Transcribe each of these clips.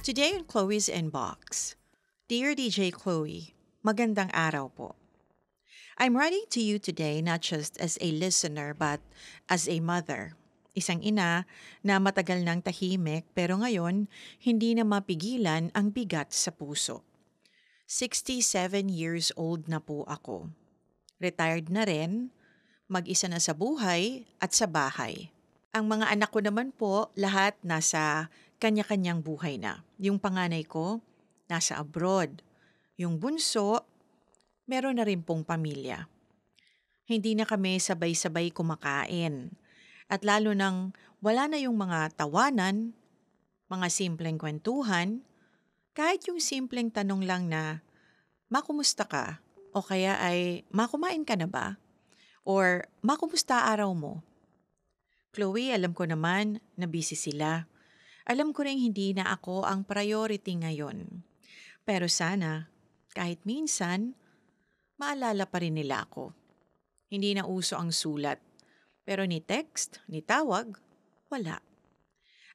Today on Chloe's Inbox. Dear DJ Chloe, magandang araw po. I'm writing to you today not just as a listener but as a mother. Isang ina na matagal nang tahimik pero ngayon hindi na mapigilan ang bigat sa puso. 67 years old na po ako. Retired na rin, mag-isa na sa buhay at sa bahay. Ang mga anak ko naman po, lahat nasa kanya-kanyang buhay na. Yung panganay ko, nasa abroad. Yung bunso, meron na rin pong pamilya. Hindi na kami sabay-sabay kumakain. At lalo nang wala na yung mga tawanan, mga simpleng kwentuhan, kahit yung simpleng tanong lang na, "Ma, kumusta ka?" O kaya ay, "Ma, kumain ka na ba?" Or, "Ma, kumusta araw mo?" Chloe, alam ko naman na busy sila. Alam ko rin hindi na ako ang priority ngayon. Pero sana, kahit minsan, maalala pa rin nila ako. Hindi na uso ang sulat. Pero ni text, ni tawag, wala.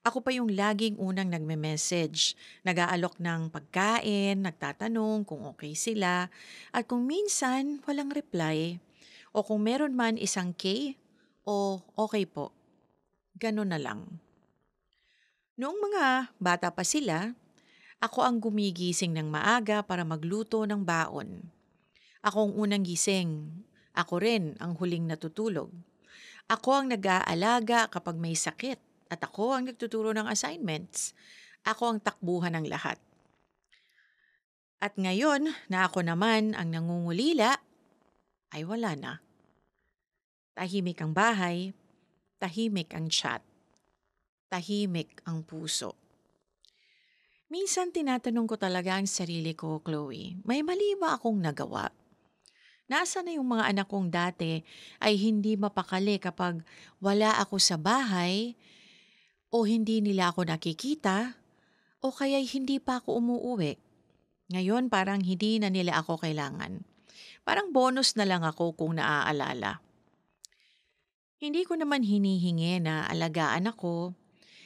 Ako pa yung laging unang nagme-message, nag-aalok ng pagkain, nagtatanong kung okay sila, at kung minsan walang reply, o kung meron man isang K, o okay po. Ganun na lang. Noong mga bata pa sila, ako ang gumigising ng maaga para magluto ng baon. Ako ang unang gising. Ako rin ang huling natutulog. Ako ang nag-aalaga kapag may sakit at ako ang nagtuturo ng assignments. Ako ang takbuhan ng lahat. At ngayon na ako naman ang nangungulila, ay wala na. Tahimik ang bahay, tahimik ang chat, tahimik ang puso. Minsan tinatanong ko talaga ang sarili ko, Chloe, may mali ba akong nagawa? Nasaan na yung mga anak kong dati ay hindi mapakali kapag wala ako sa bahay o hindi nila ako nakikita o kaya'y hindi pa ako umuuwi. Ngayon parang hindi na nila ako kailangan. Parang bonus na lang ako kung naaalala. Hindi ko naman hinihingi na alagaan ako.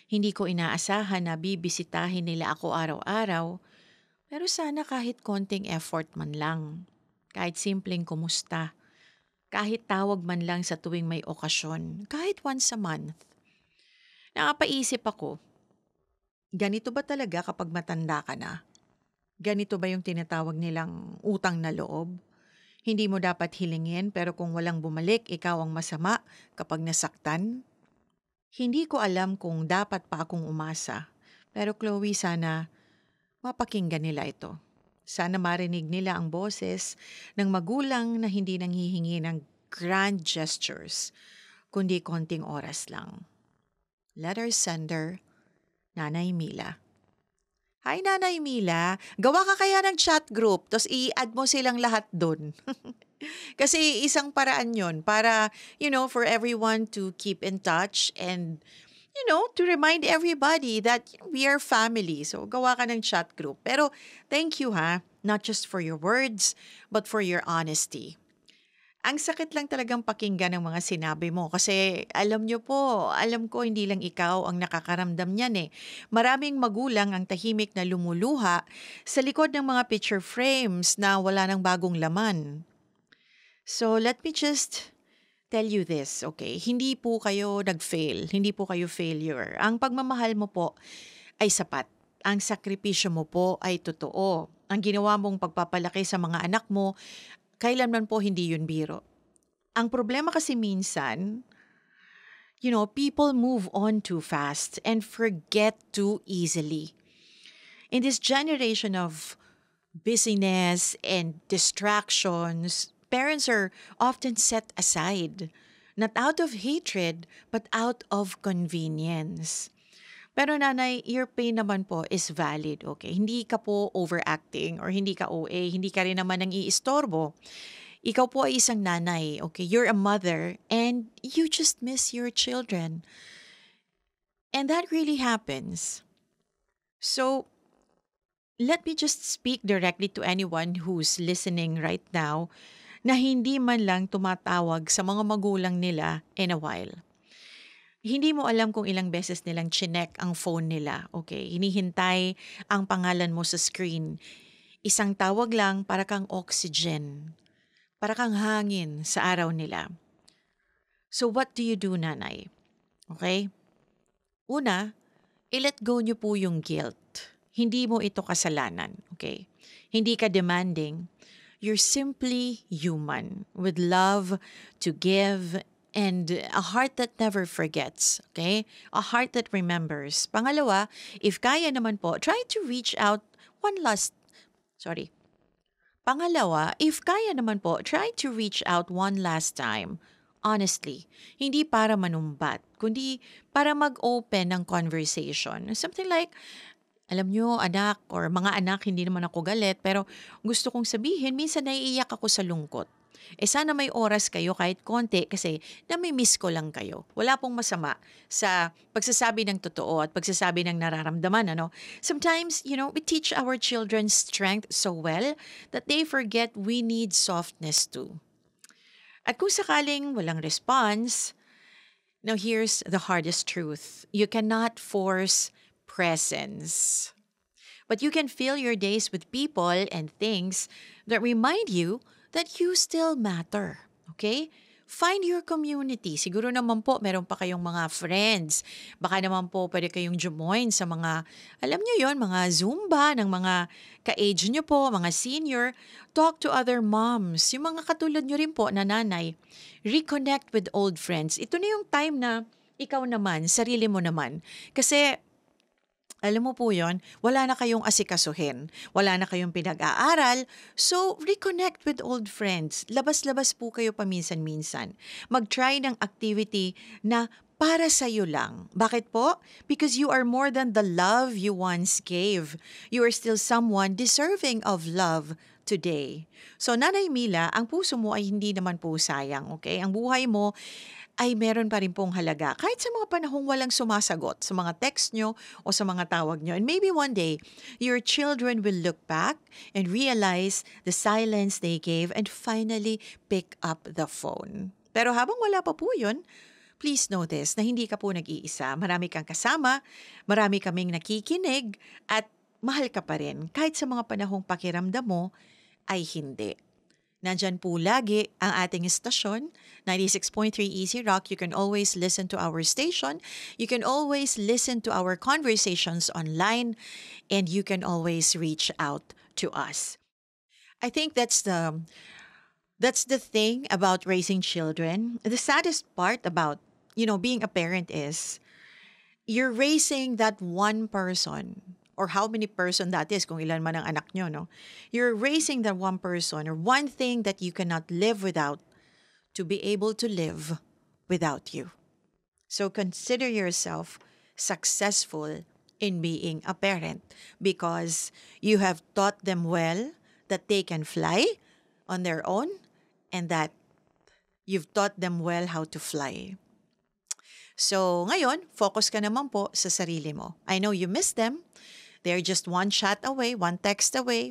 Hindi ko inaasahan na bibisitahin nila ako araw-araw. Pero sana kahit konting effort man lang. Kahit simpleng kumusta. Kahit tawag man lang sa tuwing may okasyon. Kahit once a month. Nakapaisip ako, ganito ba talaga kapag matanda ka na? Ganito ba yung tinatawag nilang utang na loob? Hindi mo dapat hilingin pero kung walang bumalik, ikaw ang masama kapag nasaktan? Hindi ko alam kung dapat pa akong umasa. Pero Chloe, sana mapakinggan nila ito. Sana marinig nila ang boses ng magulang na hindi nanghihingi ng grand gestures, kundi konting oras lang. Letter sender, Nanay Mila. Hi Nanay Mila, gawa ka kaya ng chat group, tapos i-add mo silang lahat dun. Kasi isang paraan yon para, for everyone to keep in touch and, to remind everybody that we are family. So, gawa ka ng chat group. Pero, thank you ha, not just for your words, but for your honesty. Ang sakit lang talagang pakinggan ng mga sinabi mo kasi alam ko hindi lang ikaw ang nakakaramdam niyan eh. Maraming magulang ang tahimik na lumuluha sa likod ng mga picture frames na wala ng bagong laman. So let me just tell you this, okay? Hindi po kayo nag-fail, hindi po kayo failure. Ang pagmamahal mo po ay sapat. Ang sakripisyo mo po ay totoo. Ang ginawa mong pagpapalaki sa mga anak mo, kailanman po hindi yun biro. Ang problema kasi minsan, people move on too fast and forget too easily. In this generation of busyness and distractions, parents are often set aside, not out of hatred, but out of convenience. Pero nanay, your pain naman po is valid, okay? Hindi ka po overacting or hindi ka OA, hindi ka rin naman nang iistorbo. Ikaw po ay isang nanay, okay? You're a mother and you just miss your children. And that really happens. So, let me just speak directly to anyone who's listening right now na hindi man lang tumatawag sa mga magulang nila in a while. Hindi mo alam kung ilang beses nilang chinek ang phone nila, okay? Hinihintay ang pangalan mo sa screen. Isang tawag lang para kang oxygen, para kang hangin sa araw nila. So what do you do, nanay? Okay? Una, i-let go niyo po yung guilt. Hindi mo ito kasalanan, okay? Hindi ka demanding. You're simply human with love to give and a heart that never forgets, okay? A heart that remembers. Pangalawa, if kaya naman po, try to reach out sorry. Pangalawa, if kaya naman po, try to reach out one last time. Honestly, hindi para manumbat, kundi para mag-open ng conversation. Something like, alam nyo, anak, or mga anak, hindi naman ako galit, pero gusto kong sabihin, minsan naiiyak ako sa lungkot. Sana may oras kayo kahit konti kasi nami-miss ko lang kayo. Wala pong masama sa pagsasabi ng totoo at pagsasabi ng nararamdaman. Sometimes, we teach our children strength so well that they forget we need softness too. At kung sakaling walang response, now here's the hardest truth. You cannot force presence. But you can fill your days with people and things that remind you that you still matter. Okay? Find your community. Siguro naman po, meron pa kayong mga friends. Baka naman po, pwede kayong join sa mga, alam nyo yon, mga Zumba ng mga ka-age nyo po, mga senior. Talk to other moms. Yung mga katulad nyo rin po na nanay. Reconnect with old friends. Ito na yung time na ikaw naman, sarili mo naman. Kasi, alam mo po yon, wala na kayong asikasuhin, wala na kayong pinag-aaral, so reconnect with old friends. Labas-labas po kayo paminsan-minsan. Mag-try ng activity na para sa'yo lang. Bakit po? Because you are more than the love you once gave. You are still someone deserving of love today. So Nanay Mila, ang puso mo ay hindi naman po sayang, okay? Ang buhay mo ay meron pa rin pong halaga. Kahit sa mga panahong walang sumasagot sa mga text nyo o sa mga tawag nyo. And maybe one day, your children will look back and realize the silence they gave and finally pick up the phone. Pero habang wala pa po yun, please notice na hindi ka po nag-iisa. Marami kang kasama, marami kaming nakikinig, at mahal ka pa rin kahit sa mga panahong pakiramdam mo ay hindi. Nandyan po lagi ang ating estasyon, 96.3 Easy Rock. You can always listen to our station. You can always listen to our conversations online. And you can always reach out to us. I think that's the thing about raising children. The saddest part about, being a parent is you're raising that one person, or how many person that is, kung ilan man ang anak nyo, no? You're raising that one person or one thing that you cannot live without to be able to live without you. So consider yourself successful in being a parent because you have taught them well that they can fly on their own and that you've taught them well how to fly. So ngayon, focus ka naman po sa sarili mo. I know you miss them. They're just one chat away, one text away.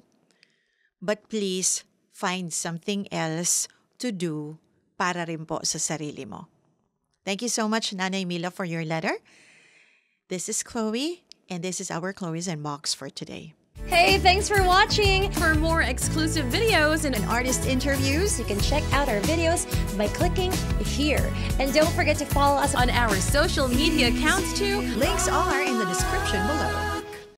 But please, find something else to do para rin po sa sarili mo. Thank you so much, Nanay Mila, for your letter. This is Chloe, and this is our Chloe's Inbox for today. Hey, thanks for watching! For more exclusive videos and Artist interviews, you can check out our videos by clicking here. And don't forget to follow us on our social media accounts too. Links are in the description below.